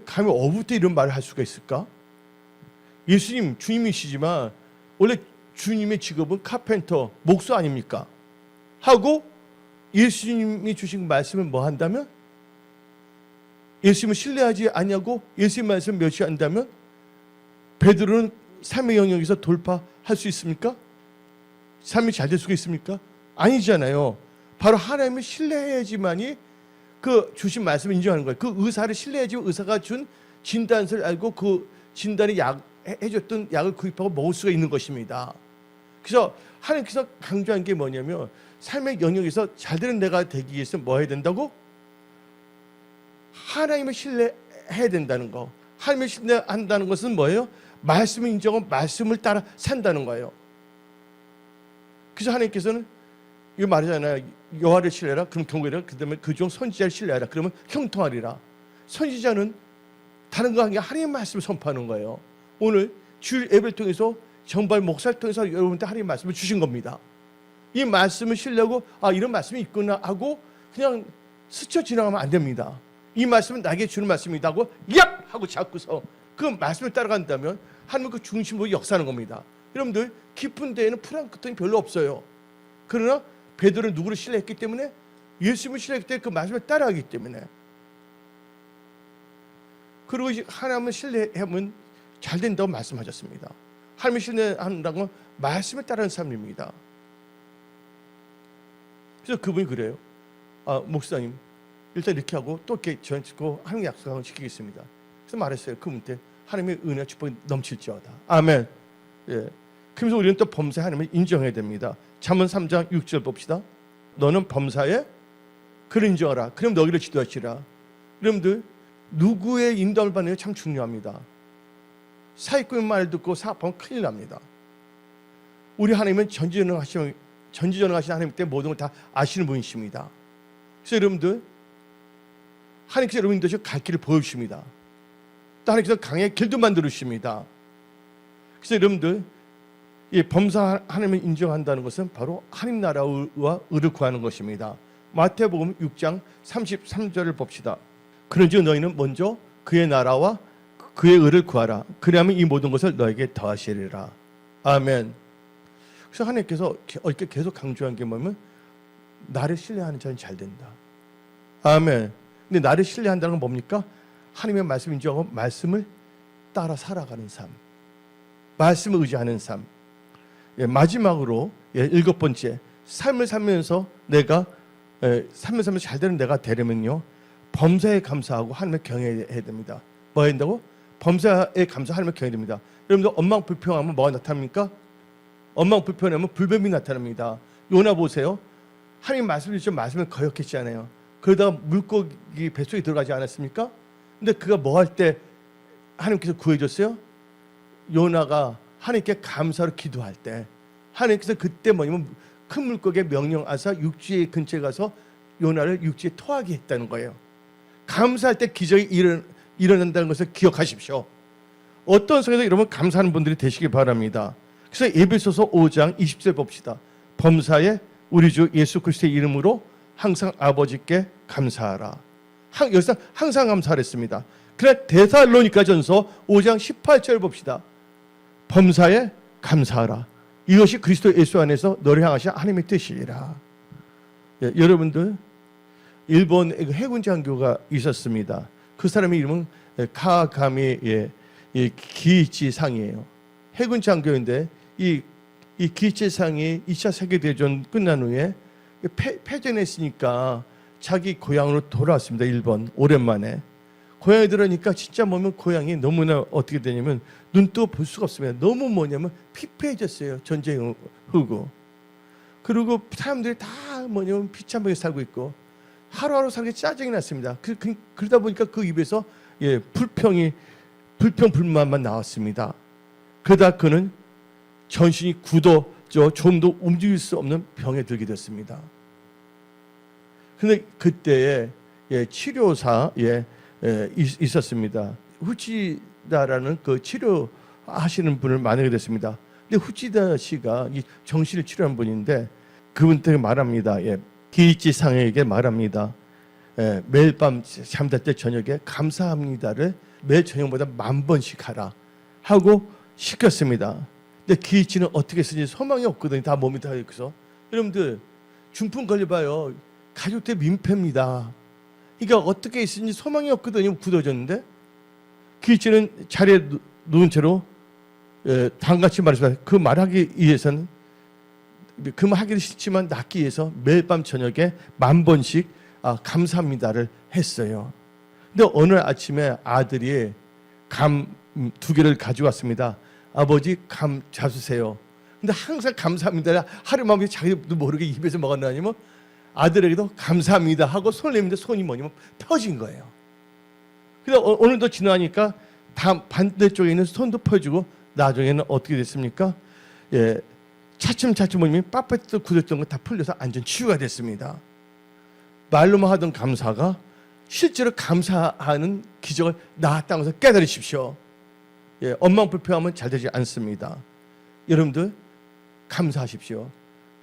감히 어부 때 이런 말을 할 수가 있을까? 예수님 주님이시지만 원래 주님의 직업은 카펜터, 목수 아닙니까? 하고 예수님이 주신 말씀을 뭐 한다면? 예수님을 신뢰하지 않냐고 예수님 말씀을 멸시한다면 베드로는 삶의 영역에서 돌파할 수 있습니까? 삶이 잘 될 수가 있습니까? 아니잖아요. 바로 하나님을 신뢰해야지만이 그 주신 말씀을 인정하는 거예요. 그 의사를 신뢰해야지 의사가 준 진단서를 알고 그 진단이 해줬던 약을 구입하고 먹을 수가 있는 것입니다. 그래서 하나님께서 강조한 게 뭐냐면 삶의 영역에서 잘되는 내가 되기 위해서 뭐 해야 된다고? 하나님을 신뢰해야 된다는 거. 하나님을 신뢰한다는 것은 뭐예요? 말씀을 인정하고 말씀을 따라 산다는 거예요. 그래서 하나님께서는 이거 말하잖아요. 여호와를 신뢰하라. 그럼 경고해라. 그다음에 그중 선지자를 신뢰하라. 그러면 형통하리라. 선지자는 다른 거 아니라 하나님의 말씀을 선포하는 거예요. 오늘 주일 예배를 통해서 정말 목사를 통해서 여러분한테 하나님의 말씀을 주신 겁니다. 이 말씀을 신뢰하고 이런 말씀이 있구나 하고 그냥 스쳐 지나가면 안 됩니다. 이 말씀은 나에게 주는 말씀이다 하고 얍! 하고 잡고서 그 말씀을 따라간다면 하나님은 그 중심으로 역사하는 겁니다. 여러분들 깊은 데에는 풀한 끝은 별로 없어요. 그러나 베드로는 누구를 신뢰했기 때문에? 예수님을 신뢰했기 때문에 그 말씀을 따라하기 때문에. 그리고 하나님을 신뢰하면 잘 된다고 말씀하셨습니다. 하나님을 신뢰한다는 건 말씀을 따르는 삶입니다. 그래서 그분이 그래요. 목사님 일단 이렇게 하고 또 이렇게 전치고 하나님 약속을 지키겠습니다. 그래서 말했어요. 그분한테 하나님의 은혜와 축복이 넘칠지어다. 아멘. 예. 그러면서 우리는 또 범사에 하나님을 인정해야 됩니다. 잠언 3장 6절 봅시다. 너는 범사에 그를 인정하라. 그럼 너희를 지도하시라. 여러분들 누구의 인도함을 받는 게 참 중요합니다. 사기꾼의 말 듣고 사업하면 큰일 납니다. 우리 하나님은 전지전능하신 하나님 때문에 모든 걸 다 아시는 분이십니다. 그래서 여러분들 하나님께서 여러분들 갈 길을 보여주십니다. 또 하나님께서 강의 길도 만들어주십니다. 그래서 여러분들 이 범사 하나님을 인정한다는 것은 바로 하나님 나라와 의를 구하는 것입니다. 마태복음 6장 33절을 봅시다. 그런즉 너희는 먼저 그의 나라와 그의 의를 구하라. 그리하면 이 모든 것을 너에게 더하시리라. 아멘. 그래서 하나님께서 이렇게 계속 강조한 게 뭐냐면 나를 신뢰하는 자는 잘 된다. 아멘. 근데 나를 신뢰한다는 건 뭡니까? 하나님의 말씀을 인정하고 말씀을 따라 살아가는 삶. 말씀을 의지하는 삶. 마지막으로 7번째, 삶을 살면서 내가 삶을 살면서 잘 되는 내가 되려면요, 범사에 감사하고 하나님을 경외해야 됩니다. 뭐 해야 된다고? 범사에 감사 하나님을 경외해야 됩니다. 여러분들 엉망 불평하면 뭐가 나타납니까? 엉망 불평하면 불뱀이 나타납니다. 요나 보세요. 하나님 말씀을 좀 말씀을 거역했잖아요. 그러다가 물고기 뱃속에 들어가지 않았습니까? 근데 그가 뭐 할 때 하나님께서 구해줬어요? 요나가 하나님께 감사로 기도할 때 하나님께서 그때 뭐냐면 큰 물고기에 명령하사 육지의 근처에 가서 요나를 육지에 토하게 했다는 거예요. 감사할 때 기적이 일어난다는 것을 기억하십시오. 어떤 속에서 여러분 감사하는 분들이 되시기 바랍니다. 그래서 에베소서 5장 20절 봅시다. 범사에 우리 주 예수 그리스도의 이름으로 항상 아버지께 감사하라. 여기서 항상 감사했습니다. 그래 데살로니가전서 5장 18절 봅시다. 범사에 감사하라. 이것이 그리스도 예수 안에서 너를 향하신 하나님의 뜻이라. 여러분들 일본 해군 장교가 있었습니다. 그 사람의 이름은 카가미 기이치상이에요. 해군 장교인데 이 기이치상이 2차 세계대전 끝난 후에 패전했으니까 자기 고향으로 돌아왔습니다. 일본 오랜만에. 고향에 들어오니까 진짜 뭐냐면 고향이 너무나 어떻게 되냐면 눈뜨고 볼 수가 없습니다. 너무 뭐냐면 피폐해졌어요. 전쟁 후고. 그리고 사람들이 다 뭐냐면 비참하게 살고 있고 하루하루 살기 짜증이 났습니다. 그러다 보니까 그 입에서 불평 불만만 나왔습니다. 그러다 그는 전신이 굳어져 좀 더 움직일 수 없는 병에 들게 됐습니다. 근데 그때에 치료사에 있었습니다. 후치다라는 그 치료하시는 분을 만나게 됐습니다. 근데 후치다 씨가 이 정신을 치료한 분인데 그분한테 말합니다. 기이치상에게 말합니다. 매일 밤 잠잘 때 저녁에 감사합니다를 매일 저녁보다 10,000번씩 하라 하고 시켰습니다. 근데 기이치는 어떻게 쓰는지 소망이 없거든요. 다 몸이 다 있어서. 여러분들 중풍 걸려봐요. 가족들 민폐입니다. 그러니까 어떻게 있는지 소망이 없거든요. 굳어졌는데 기이치는 자리에 누운 채로 다음같이 말했습니다. 그 말하기 위해서는 그 말 하기는 싫지만 낫기 위해서 매일 밤 저녁에 10,000번씩 감사합니다를 했어요. 근데 오늘 아침에 아들이 감 2개를 가져왔습니다. 아버지 감 잡수세요. 근데 항상 감사합니다 하루만 자기도 모르게 입에서 먹었나니면 아들에게도 감사합니다 하고 손을 내밀는데 손이 뭐냐면 펴진 거예요. 근데 오늘도 지나니까 반대쪽에 있는 손도 펴지고 나중에는 어떻게 됐습니까? 예, 차츰차츰 뭐냐면 빳빳 굳었던 거 다 풀려서 완전 치유가 됐습니다. 말로만 하던 감사가 실제로 감사하는 기적을 나았다는 것을 깨달으십시오. 예, 엉망 불평하면 잘 되지 않습니다. 여러분들 감사하십시오.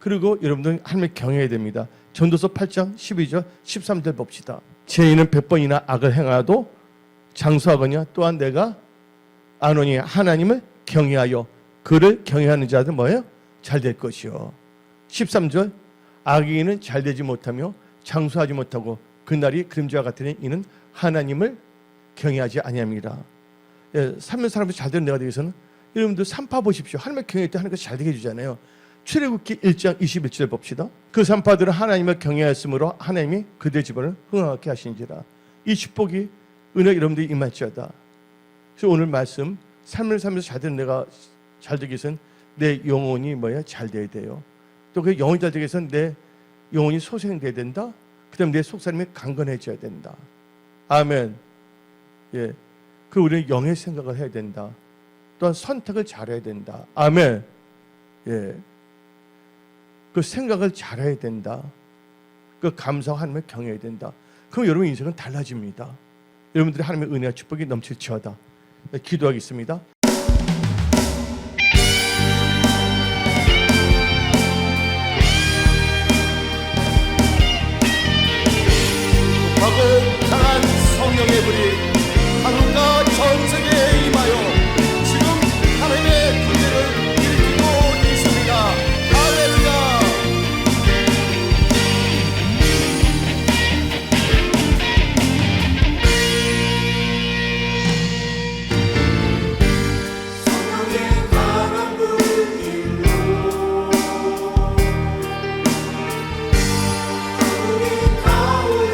그리고 여러분들 하나님을 경외해야 됩니다. 전도서 8장 12절 13절 봅시다. 죄인은 100번이나 악을 행하도 장수하거니와 또한 내가 아노니 하나님을 경외하여 그를 경외하는 자들 뭐예요? 잘 될 것이요. 13절 악인은 잘 되지 못하며 장수하지 못하고 그날이 그림자와 같으니 이는 하나님을 경외하지 아니함이라. 예, 살면 사람들이 잘 되는 내가 되기 위해서는 여러분들 산파 보십시오. 하나님을 경외할 때 하나님께서 잘 되게 해주잖아요. 출애굽기 1장 21절 봅시다. 그 산파들은 하나님을 경외하였으므로 하나님이 그들의 집안을 흥하게 하신지라. 이 축복이 은혜 여러분들이 임할지어다. 그래서 오늘 말씀 삶을 살면서 잘 되는 내가 잘 되기 위해서는 내 영혼이 뭐야? 잘 돼야 돼요. 또 그 영혼이 잘 되기 위해서는 내 영혼이 소생돼야 된다. 그 다음에 내 속사람이 강건해져야 된다. 아멘. 예. 그 우리는 영의 생각을 해야 된다. 또한 선택을 잘해야 된다. 아멘. 예. 그 생각을 잘해야 된다. 그 감사와 하나님을 경외해야 된다. 그럼 여러분 인생은 달라집니다. 여러분들이 하나님의 은혜와 축복이 넘칠지어다. 네, 기도하겠습니다. 강한 성령의 불이 한국과 전 세계에 임하여 지금 하나님의 군대를 일으키고 있습니다. 할렐루야. 성령의 강한 불길로 우리 가운데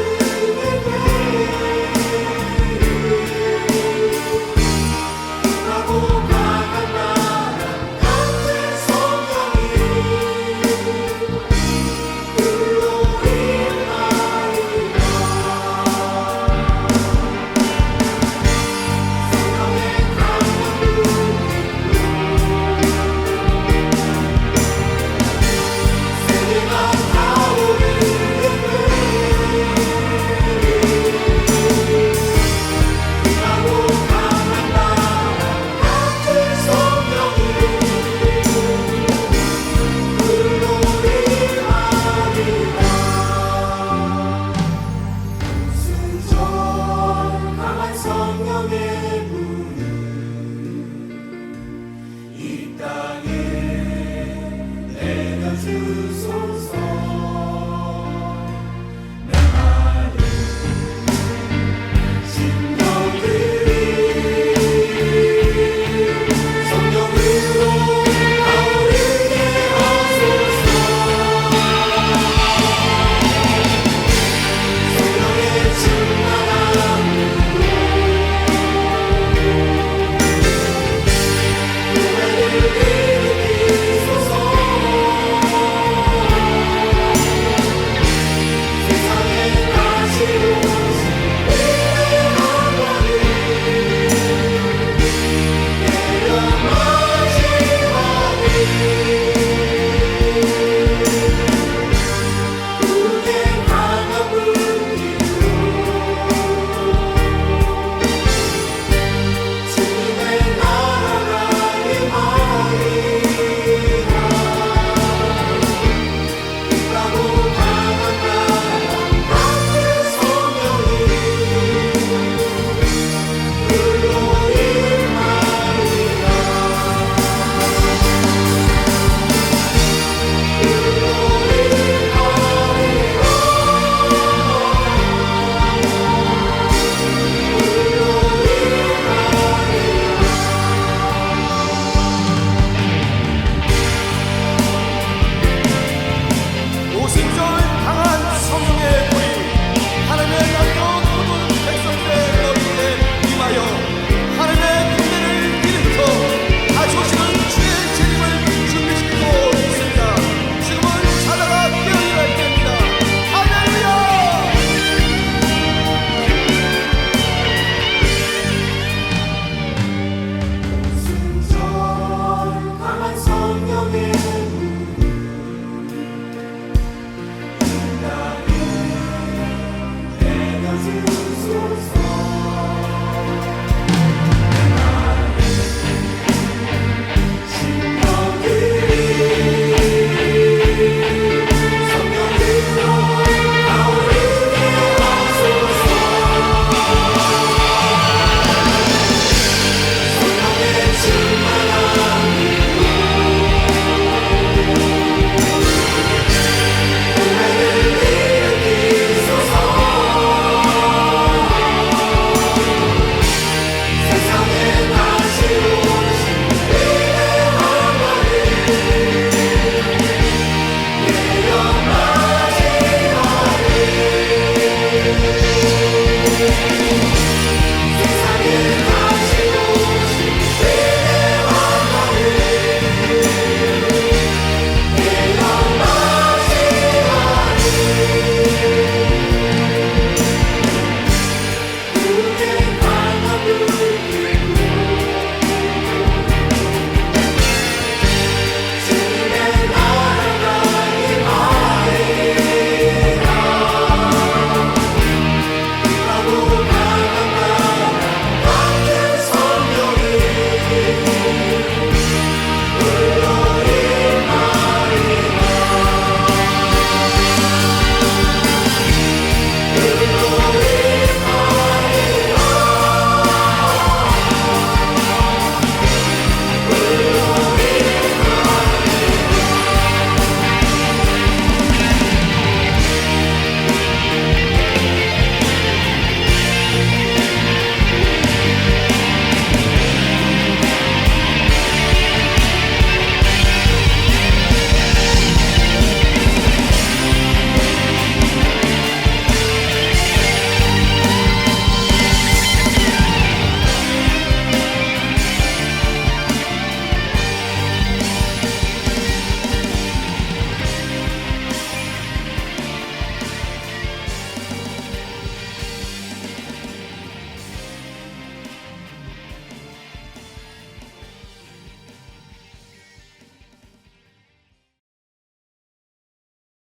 주옵소서.